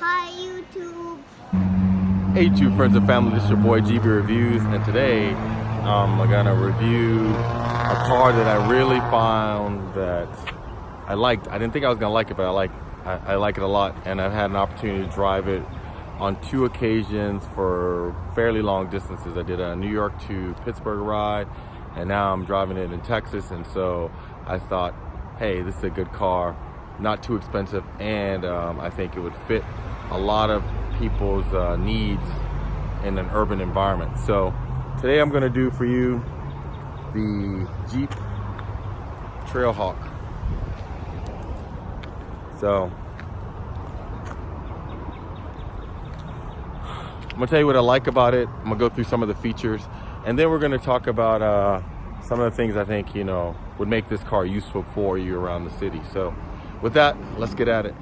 Hi YouTube. Hey YouTube friends and family, this is your boy GB Reviews, and today I'm gonna review a car that I really found that I liked. I didn't think I was gonna like it, but I like it a lot, and I've had an opportunity to drive it on 2 occasions for fairly long distances. I did a New York to Pittsburgh ride, and now I'm driving it in Texas, and so I thought, hey, this is a good car, not too expensive, and I think it would fit a lot of people's needs in an urban environment. So today I'm going to do for you the Jeep Trailhawk. So I'm going to tell you what I like about it. I'm going to go through some of the features, and then we're going to talk about some of the things I think, you know, would make this car useful for you around the city. So with that, let's get at it.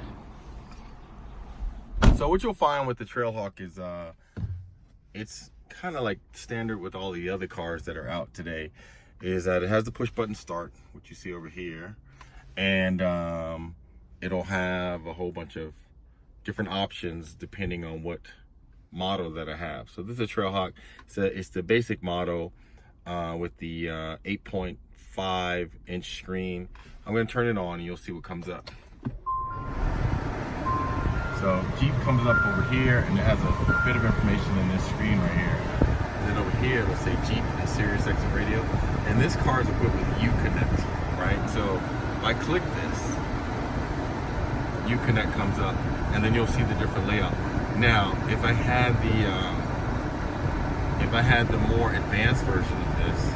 So what you'll find with the Trailhawk is it's kind of like standard with all the other cars that are out today, is that it has the push button start, which you see over here, and it'll have a whole bunch of different options depending on what model that I have. So this is a Trailhawk. So it's the basic model with the 8.5 inch screen. I'm going to turn it on and you'll see what comes up. So Jeep comes up over here, and it has a bit of information in this screen right here. And then over here, it'll say Jeep and Sirius XM radio. And this car is equipped with UConnect, right? So if I click this, UConnect comes up, and then you'll see the different layout. Now, if I had the more advanced version of this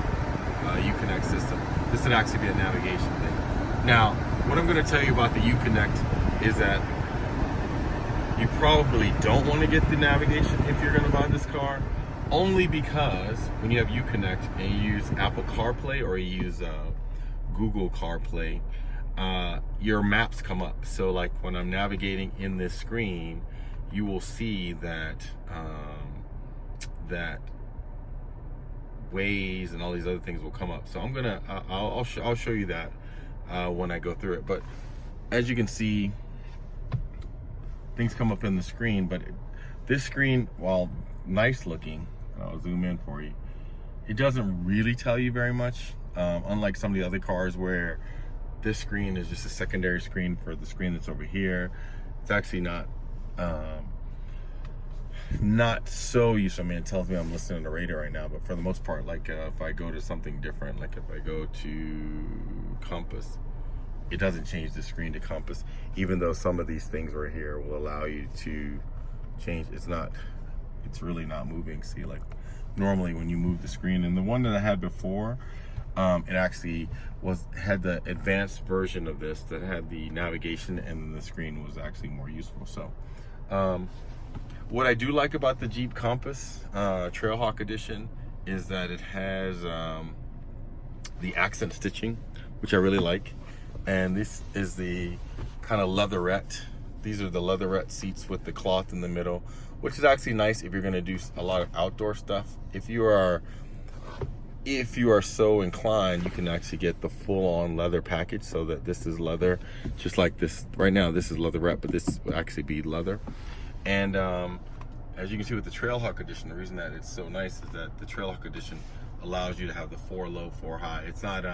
UConnect system, this would actually be a navigation thing. Now, what I'm going to tell you about the UConnect is that you probably don't want to get the navigation if you're going to buy this car, only because when you have UConnect and you use Apple CarPlay or you use Google CarPlay, your maps come up. So like when I'm navigating in this screen, you will see that that Waze and all these other things will come up. So I'm gonna I'll show you that when I go through it. But as you can see, things come up in the screen, but this screen, while nice looking, I'll zoom in for you, it doesn't really tell you very much, unlike some of the other cars where this screen is just a secondary screen for the screen that's over here. It's actually not so useful. I mean, it tells me I'm listening to the radio right now, but for the most part, like if I go to something different, like if I go to Compass, it doesn't change the screen to Compass, even though some of these things right here will allow you to change. It's really not moving. See, like normally when you move the screen, and the one that I had before, it actually had the advanced version of this that had the navigation, and the screen was actually more useful. So what I do like about the Jeep Compass Trailhawk Edition is that it has the accent stitching, which I really like. And this is the kind of leatherette. These are the leatherette seats with the cloth in the middle, which is actually nice if you're going to do a lot of outdoor stuff. If you are so inclined, you can actually get the full-on leather package, so that this is leather, just like this. Right now, this is leatherette, but this will actually be leather. And as you can see with the Trailhawk Edition, the reason that it's so nice is that the Trailhawk Edition allows you to have the 4 low, 4 high. It's not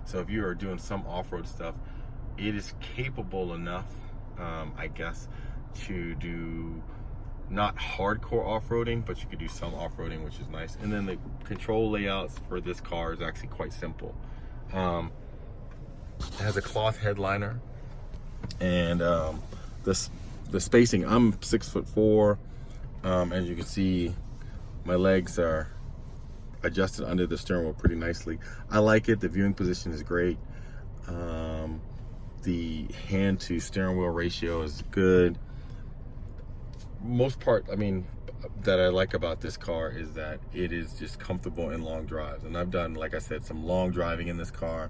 so if you are doing some off-road stuff, it is capable enough, I guess, to do not hardcore off-roading, but you could do some off-roading, which is nice. And then the control layouts for this car is actually quite simple. It has a cloth headliner, and the spacing. I'm 6'4". As you can see, my legs are adjusted under the steering wheel pretty nicely. I like it. The viewing position is great. The hand to steering wheel ratio is good. Most part, I mean, that I like about this car is that it is just comfortable in long drives. And I've done, like I said, some long driving in this car.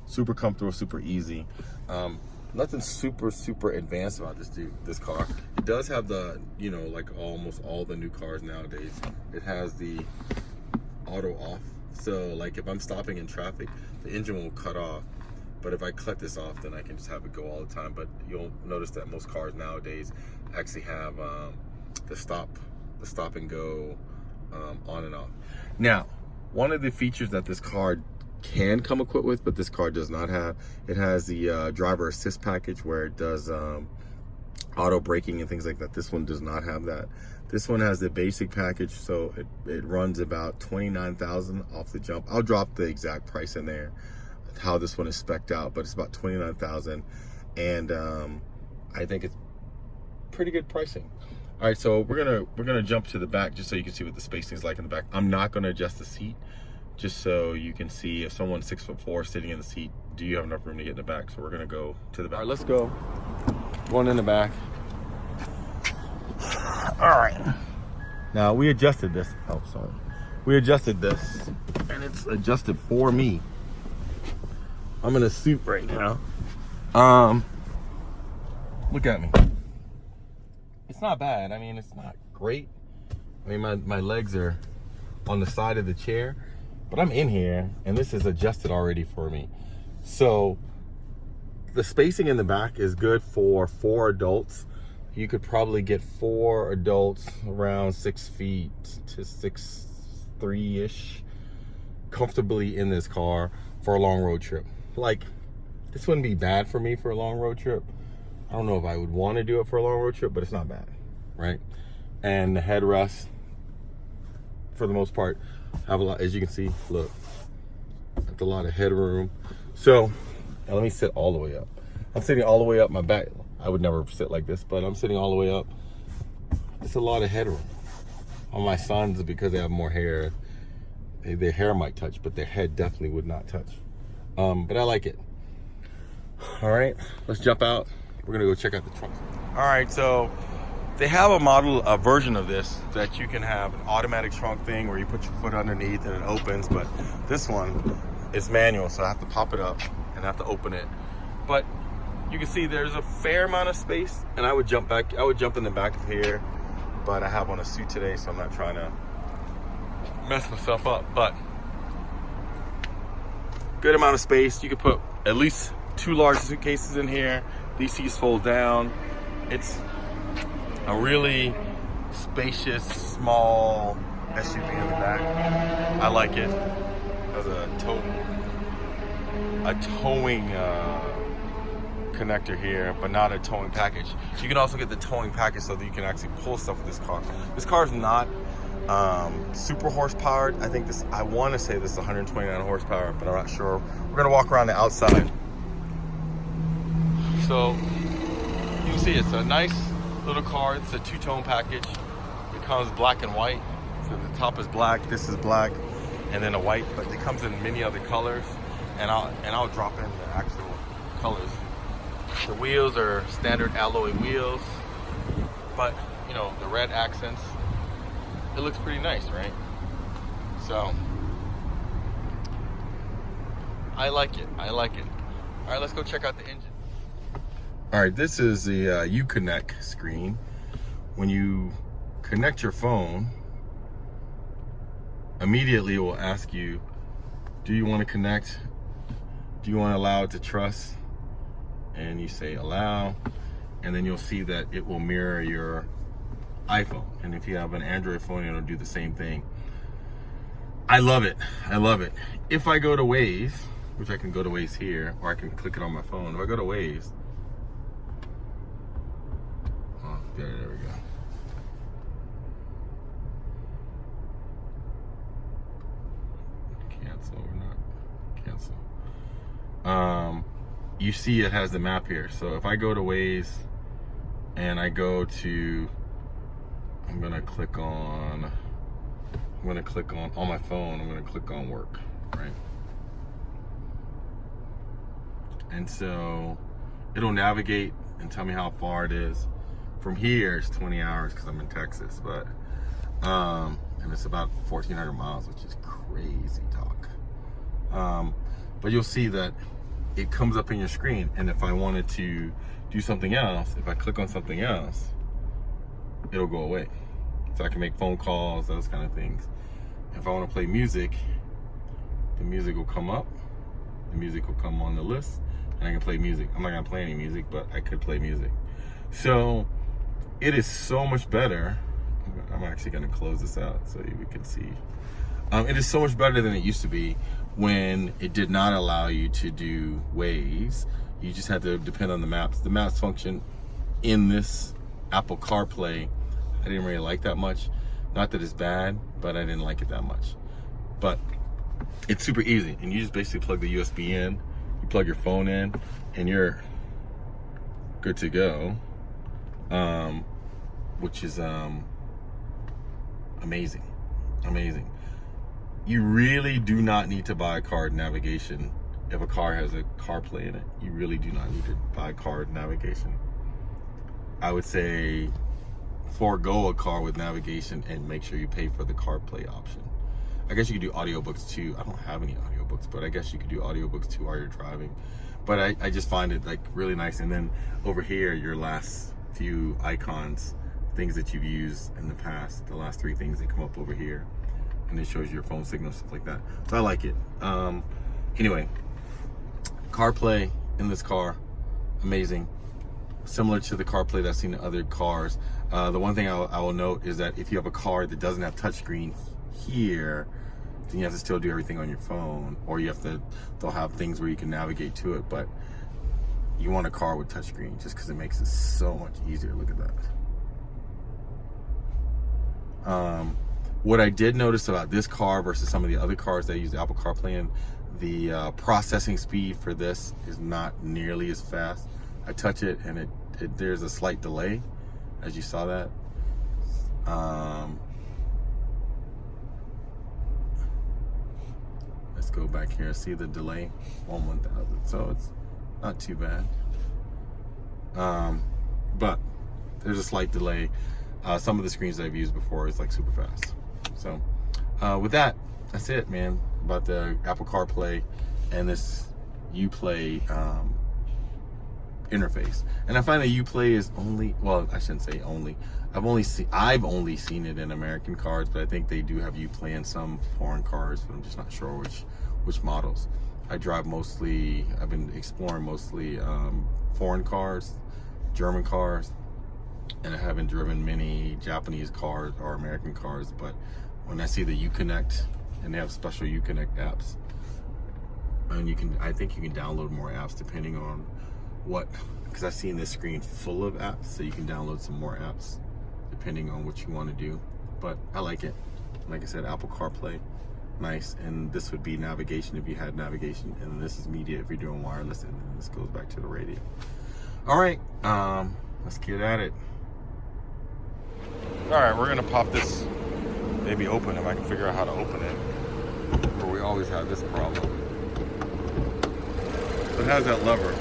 Super comfortable, super easy. Nothing super advanced about this car. It does have the, you know, like almost all the new cars nowadays, it has the auto off. So like if I'm stopping in traffic, the engine will cut off. But if I cut this off, then I can just have it go all the time. But you'll notice that most cars nowadays actually have the stop and go on and off. Now, one of the features that this car can come equipped with, but this car does not have, it has the driver assist package where it does auto braking and things like that. This one does not have that. This one has the basic package, so it runs about $29,000 off the jump. I'll drop the exact price in there, how this one is spec'd out, but it's about $29,000, and I think it's pretty good pricing. All right, so we're gonna jump to the back just so you can see what the spacing is like in the back. I'm not gonna adjust the seat, just so you can see if someone's 6'4" sitting in the seat, do you have enough room to get in the back? So we're gonna go to the back. All right, let's go. Going in the back. All right. Now we adjusted this. Oh, sorry. We adjusted this, and it's adjusted for me. I'm in a suit right now. Look at me. It's not bad. I mean, it's not great. I mean, my legs are on the side of the chair, but I'm in here, and this is adjusted already for me. So the spacing in the back is good for 4 adults. You could probably get 4 adults around 6 feet to 6'3" comfortably in this car for a long road trip. Like, this wouldn't be bad for me for a long road trip. I don't know if I would want to do it for a long road trip, but it's not bad, right? And the headrests, for the most part, have a lot, as you can see, look, that's a lot of headroom. So, now let me sit all the way up. I'm sitting all the way up my back. I would never sit like this, but I'm sitting all the way up. It's a lot of headroom. On my sons, because they have more hair, their hair might touch, but their head definitely would not touch. But I like it. All right, let's jump out. We're gonna go check out the trunk. All right, so they have a version of this that you can have an automatic trunk thing where you put your foot underneath and it opens, but this one is manual, so I have to pop it up and I have to open it. But you can see there's a fair amount of space, and I would jump in the back of here, but I have on a suit today, so I'm not trying to mess myself up. But good amount of space. You could put at least 2 large suitcases in here. These seats fold down. It's a really spacious, small SUV in the back. I like it. It has a towing connector here, but not a towing package. You can also get the towing package so that you can actually pull stuff with this car. This car is not super horse-powered. I want to say this is 129 horsepower, but I'm not sure. We're gonna walk around the outside. So you can see it's a nice little car. It's a 2-tone package. It comes black and white. So the top is black, this is black, and then a white, but it comes in many other colors. And I'll drop in the actual colors. The wheels are standard alloy wheels, but you know, the red accents, it looks pretty nice, right? So I like it. All right, let's go check out the engine. All right, this is the UConnect screen. When you connect your phone, immediately it will ask you, do you want to connect? Do you want to allow it to trust? And you say allow, and then you'll see that it will mirror your iPhone. And if you have an Android phone, it'll do the same thing. I love it. If I go to Waze, which I can go to Waze here, or I can click it on my phone. If I go to Waze, oh, there we go. Cancel or not cancel. You see it has the map here. So if I go to Waze and I go to, I'm gonna click on my phone, I'm gonna click on work, right? And so it'll navigate and tell me how far it is. From here, it's 20 hours because I'm in Texas, but and it's about 1,400 miles, which is crazy talk. But you'll see that it comes up in your screen, and if I wanted to do something else, if I click on something else, it'll go away. So I can make phone calls, those kind of things. If I want to play music, the music will come up, the music will come on the list, and I can play music. I'm not gonna play any music, but I could play music. So it is so much better. I'm actually gonna close this out so we can see. It is so much better than it used to be when it did not allow you to do Waze. You just had to depend on the maps. The maps function in this Apple CarPlay, I didn't really like that much. Not that it's bad, but I didn't like it that much. But it's super easy, and you just basically plug the USB in, you plug your phone in, and you're good to go, which is amazing. You really do not need to buy card navigation if a car has a CarPlay in it. You really do not need to buy card navigation. I would say forego a car with navigation and make sure you pay for the CarPlay option. I guess you could do audiobooks too. I don't have any audiobooks, but I guess you could do audiobooks too while you're driving. But I just find it like really nice. And then over here, your last few icons, things that you've used in the past, the last 3 things that come up over here, and it shows your phone signal, stuff like that. So I like it. Anyway, CarPlay in this car, amazing. Similar to the CarPlay that I've seen in other cars. The one thing I will note is that if you have a car that doesn't have touchscreen here, then you have to still do everything on your phone, or they'll have things where you can navigate to it, but you want a car with touchscreen just because it makes it so much easier. Look at that. What I did notice about this car versus some of the other cars that use Apple CarPlay in, the processing speed for this is not nearly as fast. I touch it and there's a slight delay, as you saw that. Let's go back here. See the delay on 1000. So it's not too bad. But there's a slight delay. Some of the screens that I've used before is like super fast. So with that, that's it, man, about the Apple CarPlay and this UPlay interface. And I find that UPlay is only, well, I shouldn't say only. I've only seen it in American cars, but I think they do have UPlay in some foreign cars, but I'm just not sure which models. I've been exploring mostly foreign cars, German cars, and I haven't driven many Japanese cars or American cars. But when I see the UConnect, and they have special UConnect apps, and I think you can download more apps depending on because I've seen this screen full of apps, so you can download some more apps depending on what you want to do. But I like it. Like I said, Apple CarPlay, nice. And this would be navigation if you had navigation, and this is media if you're doing wireless, and then this goes back to the radio. All right, let's get at it. All right, we're gonna pop this, maybe open if I can figure out how to open it. Where we always have this problem. It has that lever.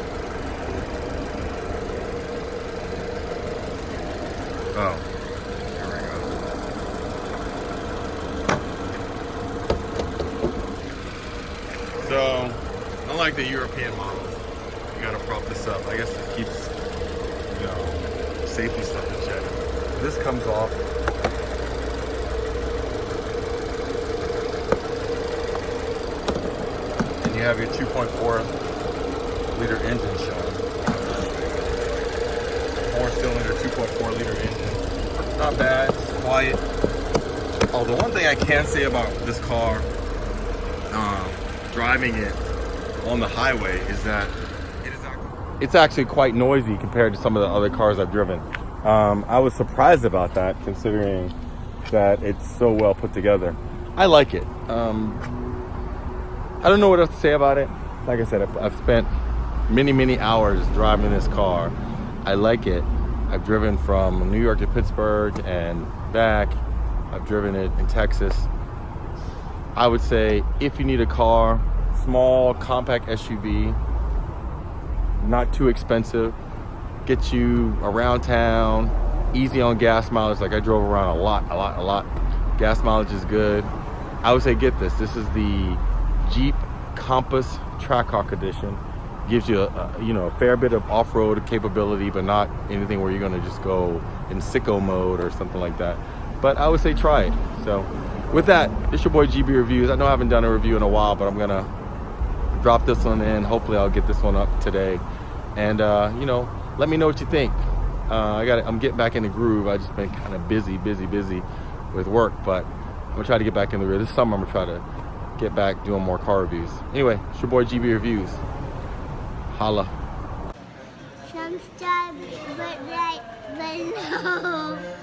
Oh, here we go. So, unlike the European models, you gotta prop this up. I guess it keeps, safety stuff in check. This comes off. And you have your 2.4 liter engine showing. 4-cylinder, 2.4 liter engine. Not bad, it's quiet. Oh, the one thing I can say about this car, driving it on the highway, is that it's actually quite noisy compared to some of the other cars I've driven. I was surprised about that, considering that it's so well put together. I like it. I don't know what else to say about it. Like I said, I've spent many hours driving this car. I like it. I've driven from New York to Pittsburgh and back. I've driven it in Texas. I would say if you need a car, small, compact SUV, not too expensive, get you around town, easy on gas mileage. Like I drove around a lot. Gas mileage is good. I would say get this. This is the Jeep Compass Trailhawk edition. Gives you a fair bit of off-road capability, but not anything where you're gonna just go in sicko mode or something like that. But I would say try it. So with that, it's your boy GB Reviews. I know I haven't done a review in a while, but I'm gonna drop this one in. Hopefully I'll get this one up today. And you know, let me know what you think. I'm getting back in the groove. I just been kind of busy with work, but I'm gonna try to get back in the groove. This summer I'm gonna try to get back doing more car reviews. Anyway, it's your boy GB Reviews. Holla. Subscribe right below.